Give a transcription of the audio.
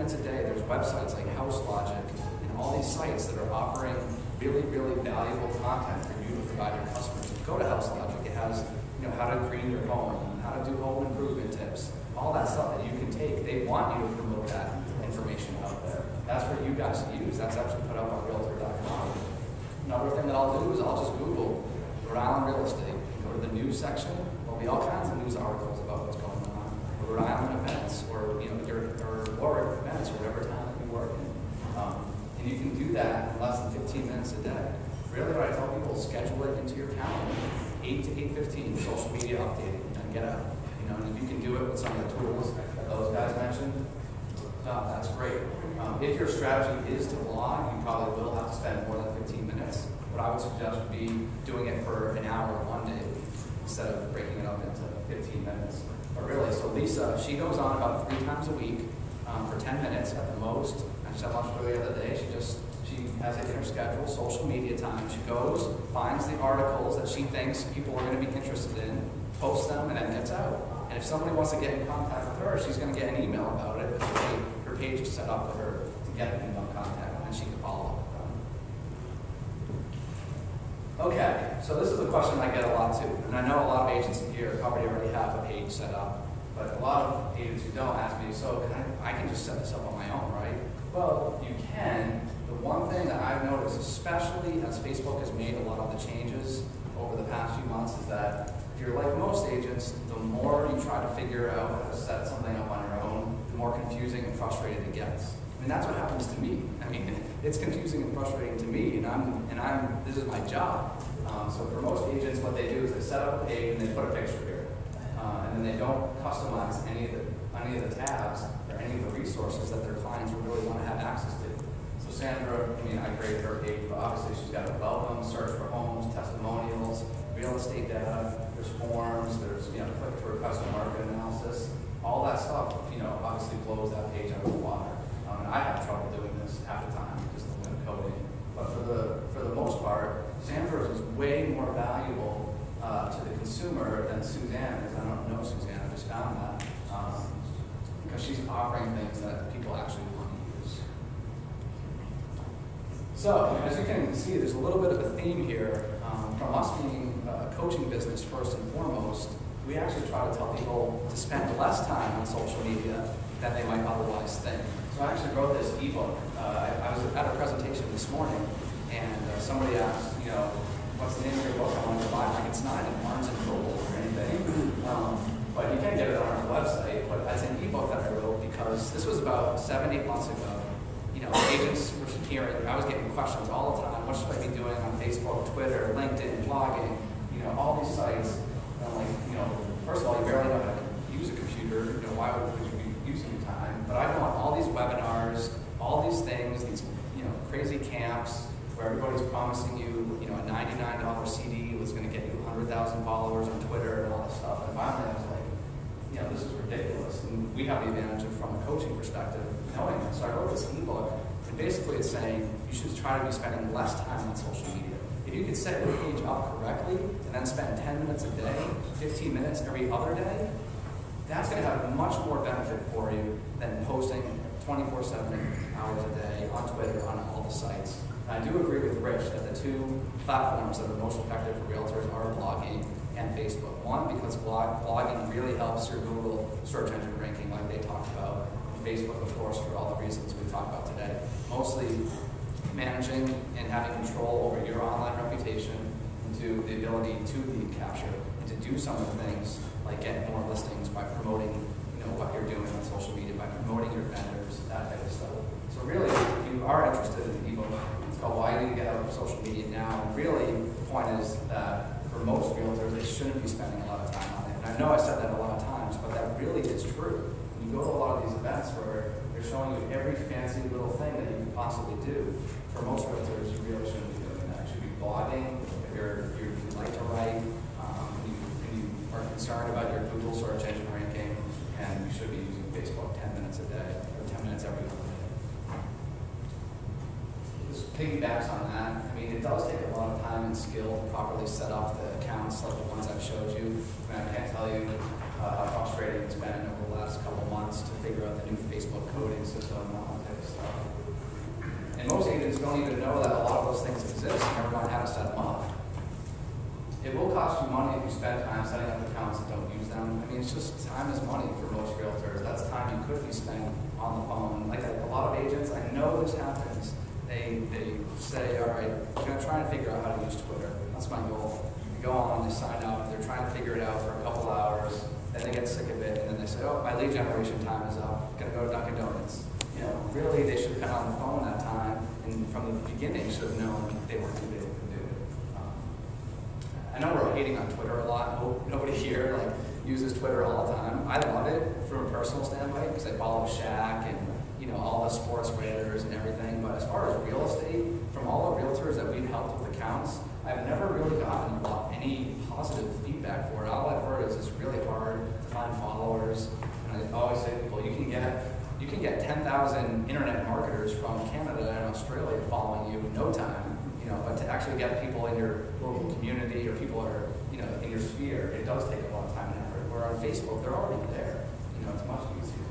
minutes a day. There's websites like House Logic and all these sites that are offering really, really valuable content for you to provide your customers. Go to House Logic. It has, how to clean your home, how to do home improvement tips, all that stuff that you can take. They want you to promote that information out there. That's for you guys to use. That's actually put up on Realtor.com. Another thing that I'll do is I'll just Google Rhode Island real estate. Go to the news section. There'll be all kinds of news articles about what's going on. Or Rhode Island events, or or Warwick events, or whatever town you work in. And you can do that in less than 15 minutes a day. Really, what I tell people is schedule it into your calendar. 8 to 8:15, social media updating, and get out. And if you can do it with some of the tools that those guys mentioned, that's great. If your strategy is to blog, you probably will have to spend more than 15 minutes. What I would suggest would be doing it for an hour one day instead of breaking it up into 15 minutes. But really, so Lisa, she goes on about 3 times a week for 10 minutes at the most. I just had lunch with her the other day. She has it in her schedule, social media time. She goes, finds the articles that she thinks people are going to be interested in, posts them, and then gets out. And if somebody wants to get in contact with her, she's going to get an email about it. Her page is set up for her to get an email contact, and she can follow up with them. Okay, so this is a question I get a lot too. And I know a lot of agents in here probably already have a page set up, but a lot of agents who don't ask me, so I can just set this up on my own, right? Well, you can. The one thing that I've noticed, especially as Facebook has made a lot of the changes over the past few months, is that if you're like most agents, the more you try to figure out how to set something up on your own, the more confusing and frustrating it gets. I mean, that's what happens to me. I mean, it's confusing and frustrating to me, and this is my job. So for most agents, what they do is they set up a page and they put a picture here, and then they don't customize any of the tabs or any of the resources that their clients would really want to have access to. So Sandra, I created her page, but obviously she's got a welcome, search for homes, testimonials, real estate data, there's forms, there's click to request a market analysis, all that stuff, obviously blows that page out of the water. And I have trouble doing this half the time, just the coding. But for the most part, Sandra's is way more valuable to the consumer than Suzanne is. I don't know Suzanne, I just found that. Because she's offering things that people actually want to use. So, as you can see, there's a little bit of a theme here. From us being a coaching business first and foremost, we actually try to tell people to spend less time on social media than they might otherwise think. So I actually wrote this ebook. I was at a presentation this morning, and somebody asked, what's the name of your book? I wanted to buy it. It's not in Barnes & Noble or anything. But you can get it on our website. But as an ebook that I wrote, because this was about 7-8 months ago, agents were hearing, I was getting questions all the time. What should I be doing on Facebook, Twitter, LinkedIn, blogging, all these sites. And I'm like, first of all, you barely know how to use a computer. Why would you be using your time? But I go on all these webinars, all these things, these crazy camps where everybody's promising you, a $99 CD was going to get you 100,000 followers on Twitter and all this stuff. And finally, I was like, this is ridiculous. And we have the advantage of, from a coaching perspective, knowing this. So I wrote this ebook, and basically it's saying you should try to be spending less time on social media. If you could set your page up correctly and then spend 10 minutes a day, 15 minutes every other day, that's going to have much more benefit for you than posting 24/7 hours a day on Twitter, on all the sites. And I do agree with Rich that the 2 platforms that are most effective for realtors are blogging and Facebook. One, because blogging really helps your Google search engine ranking like they talked about. And Facebook, of course, for all the reasons we talked about today. Mostly managing and having control over your online reputation, into the ability to lead capture, and to do some of the things like get more listings by promoting what you're doing on social media, by promoting your vendors, that type of stuff. So really, if you are interested in the ebook, it's called Why Do You Get Out of Social Media Now? And really, the point is that for most realtors, they shouldn't be spending a lot of time on it. And I know I said that a lot of times, but that really is true. When you go to a lot of these events where they're showing you every fancy little thing that you can possibly do, for most realtors, you really shouldn't be doing that. You should be blogging if you like to write, you are concerned about your Google search engine ranking, and you should be using Facebook 10 minutes a day, or 10 minutes every other day. This piggybacks on that. It does take a lot of time and skill to properly set up the accounts like the ones I've showed you. I can't tell you how frustrating it's been over the last couple months to figure out the new Facebook coding system and all that type of stuff. And most agents don't even know that a lot of those things exist and never mind how to set them up. It will cost you money if you spend time setting up accounts and don't use them. I mean, it's just time is money for most realtors. That's time you could be spent on the phone. Like a lot of agents, I know this happens. They say, all right, I'm going to try and figure out how to use Twitter. That's my goal. You go on, they sign up, they're trying to figure it out for a couple hours, then they get sick of it, and then they say, oh, my lead generation time is up. I'm going to go to Dunkin' Donuts. You know, really, they should have been on the phone that time, and from the beginning should have known they weren't too big to do it. I know we're hating on Twitter a lot. Nobody here uses Twitter all the time. I love it from a personal standpoint because I follow Shaq and all the sports writers and everything. But as far as real estate, from all the realtors that we've helped with accounts, I've never really gotten any positive feedback for it. All I've heard is it's really hard to find followers. And I always say to people, you can get 10,000 internet marketers from Canada and Australia following you in no time. But to actually get people in your local community or people are, in your sphere, it does take a lot of time and effort. Where on Facebook, they're already there. It's much easier.